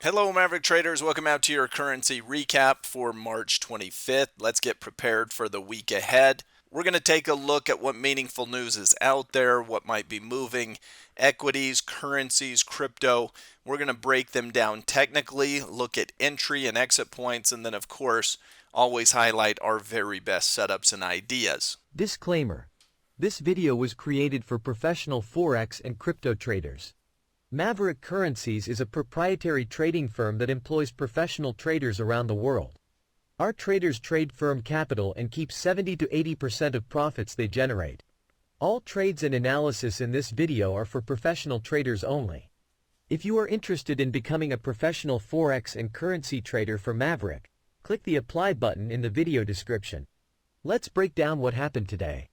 Hello, Maverick traders. Welcome out to your currency recap for March 25th. Let's get prepared for the week ahead. We're going to take a look at what meaningful news is out there, what might be moving, equities, currencies, crypto. We're going to break them down technically, look at entry and exit points, and then, of course, always highlight our very best setups and ideas. Disclaimer. This video was created for professional Forex and crypto traders. Maverick Currencies is a proprietary trading firm that employs professional traders around the world. Our traders trade firm capital and keep 70 to 80% of profits they generate. All trades and analysis in this video are for professional traders only. If you are interested in becoming a professional Forex and currency trader for Maverick, click the apply button in the video description. Let's break down what happened today.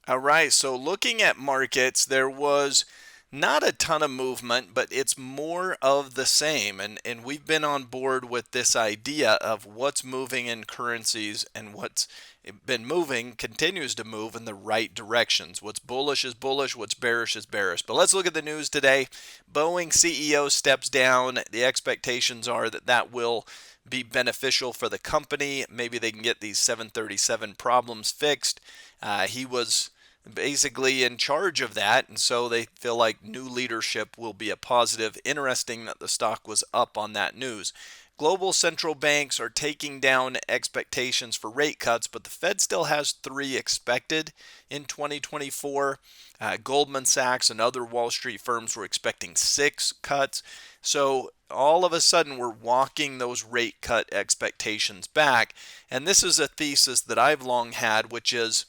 All right, so looking at markets, there was not a ton of movement, but it's more of the same. And we've been on board with this idea of what's moving in currencies, and what's been moving continues to move in the right directions. What's bullish is bullish, what's bearish is bearish. But let's look at the news today. Boeing CEO steps down. The expectations are that that will be beneficial for the company. Maybe they can get these 737 problems fixed. He was basically in charge of that, and so they feel like new leadership will be a positive. Interesting that the stock was up on that news. Global central banks are taking down expectations for rate cuts, but the Fed still has 3 expected in 2024. Goldman Sachs and other Wall Street firms were expecting 6 cuts. So all of a sudden we're walking those rate cut expectations back. And this is a thesis that I've long had, which is,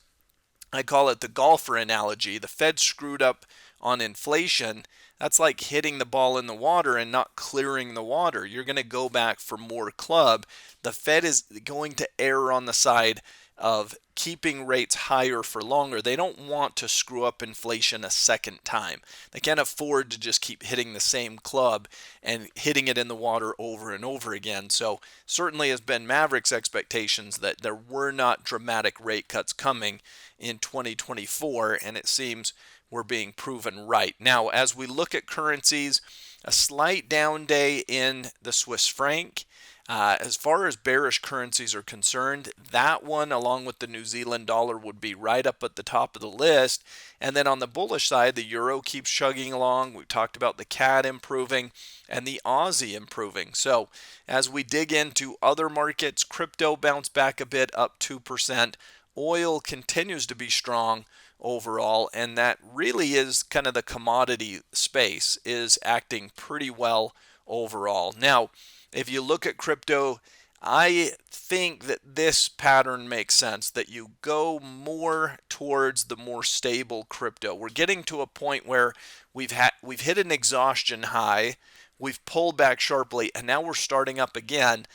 I call it the golfer analogy. The Fed screwed up on inflation. That's like hitting the ball in the water and not clearing the water. You're going to go back for more club. The Fed is going to err on the side of keeping rates higher for longer. They don't want to screw up inflation a second time. They can't afford to just keep hitting the same club and hitting it in the water over and over again. So certainly has been Maverick's expectations that there were not dramatic rate cuts coming in 2024, and it seems we're being proven right. Now, as we look at currencies, a slight down day in the Swiss franc. As far as bearish currencies are concerned, that one, along with the New Zealand dollar, would be right up at the top of the list. And then on the bullish side, the euro keeps chugging along. We talked about the CAD improving and the Aussie improving. So as we dig into other markets, crypto bounced back a bit, up 2%. Oil continues to be strong overall, and that really is kind of the commodity space is acting pretty well overall. Now, if you look at crypto, I think that this pattern makes sense, that you go more towards the more stable crypto. We're getting to a point where we've hit an exhaustion high, we've pulled back sharply, and now we're starting up again.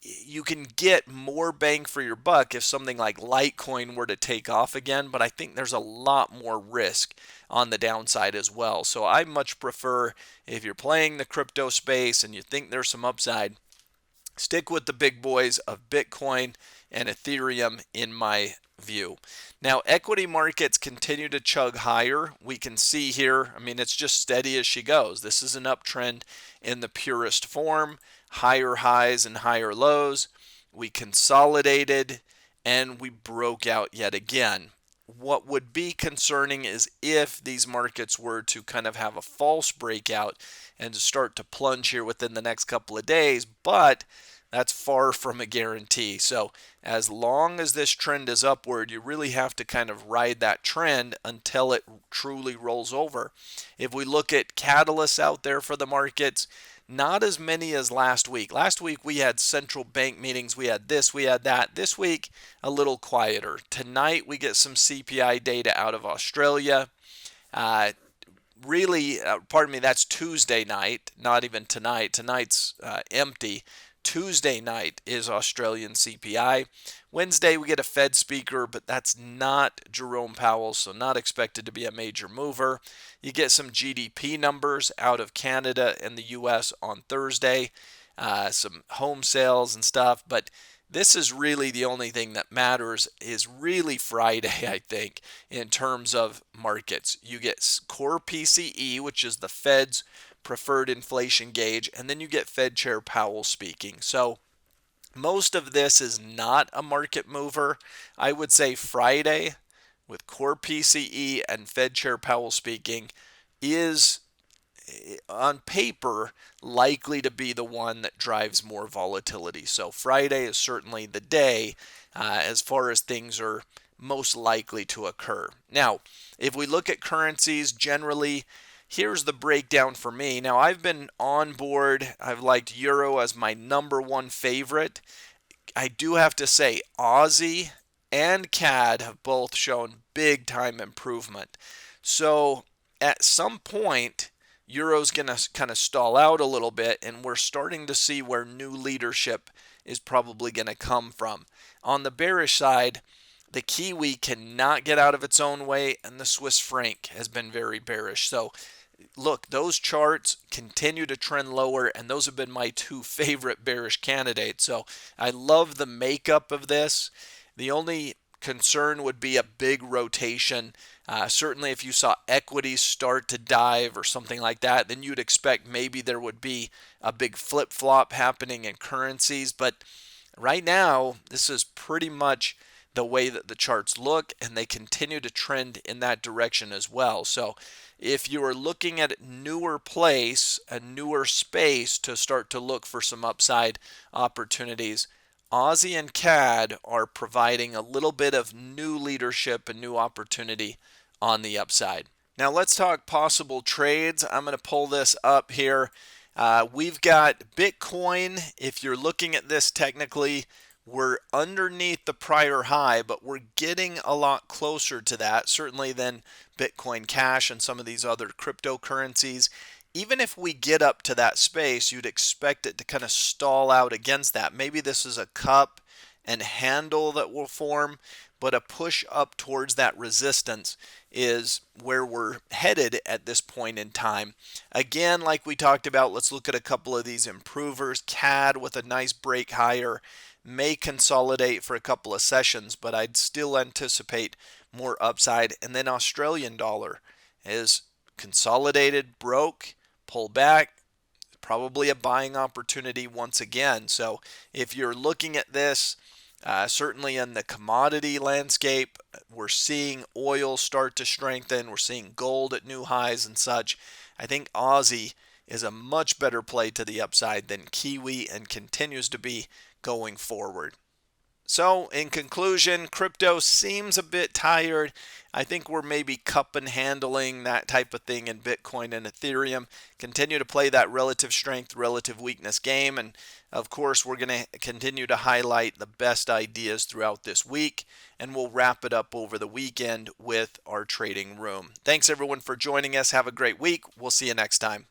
You can get more bang for your buck if something like Litecoin were to take off again, but I think there's a lot more risk on the downside as well. So I much prefer, if you're playing the crypto space and you think there's some upside, stick with the big boys of Bitcoin and Ethereum in my view. Now, equity markets continue to chug higher. We can see here, I mean, it's just steady as she goes. This is an uptrend in the purest form, higher highs and higher lows. We consolidated and we broke out yet again. What would be concerning is if these markets were to kind of have a false breakout and to start to plunge here within the next couple of days, but that's far from a guarantee. So as long as this trend is upward, you really have to kind of ride that trend until it truly rolls over. If we look at catalysts out there for the markets, not as many as last week. Last week we had central bank meetings. We had this, we had that. This week, a little quieter. Tonight we get some CPI data out of Australia. That's Tuesday night, not even tonight. Tonight's empty. Tuesday night is Australian CPI. Wednesday we get a Fed speaker, but that's not Jerome Powell, so not expected to be a major mover. You get some GDP numbers out of Canada and the US on Thursday, some home sales and stuff, but this is really the only thing that matters is really Friday, I think, in terms of markets. You get core PCE, which is the Fed's preferred inflation gauge, and then you get Fed Chair Powell speaking. So most of this is not a market mover. I would say Friday with core PCE and Fed Chair Powell speaking is on paper likely to be the one that drives more volatility. So Friday is certainly the day as far as things are most likely to occur. Now, if we look at currencies generally, here's the breakdown for me. Now, I've been on board. I've liked Euro as my number one favorite. I do have to say, Aussie and CAD have both shown big time improvement. So at some point, Euro's going to kind of stall out a little bit, and we're starting to see where new leadership is probably going to come from. On the bearish side, the Kiwi cannot get out of its own way, and the Swiss franc has been very bearish. So look, those charts continue to trend lower, and those have been my two favorite bearish candidates. So I love the makeup of this. The only concern would be a big rotation. Certainly, if you saw equities start to dive or something like that, then you'd expect maybe there would be a big flip-flop happening in currencies. But right now, this is pretty much the way that the charts look, and they continue to trend in that direction as well. So if you are looking at a newer place, a newer space to start to look for some upside opportunities, Aussie and CAD are providing a little bit of new leadership and new opportunity on the upside. Now let's talk possible trades. I'm going to pull this up here. We've got Bitcoin. If you're looking at this technically, we're underneath the prior high, but we're getting a lot closer to that, certainly than Bitcoin Cash and some of these other cryptocurrencies. Even if we get up to that space, you'd expect it to kind of stall out against that. Maybe this is a cup and handle that will form, but a push up towards that resistance is where we're headed at this point in time. Again, like we talked about, let's look at a couple of these improvers. CAD with a nice break higher may consolidate for a couple of sessions, but I'd still anticipate more upside. And then Australian dollar is consolidated, broke, pull back, probably a buying opportunity once again. So if you're looking at this, certainly in the commodity landscape, we're seeing oil start to strengthen. We're seeing gold at new highs and such. I think Aussie is a much better play to the upside than Kiwi and continues to be going forward. So in conclusion, crypto seems a bit tired. I think we're maybe cup and handling that type of thing in Bitcoin and Ethereum. Continue to play that relative strength, relative weakness game. And of course, we're going to continue to highlight the best ideas throughout this week. And we'll wrap it up over the weekend with our trading room. Thanks everyone for joining us. Have a great week. We'll see you next time.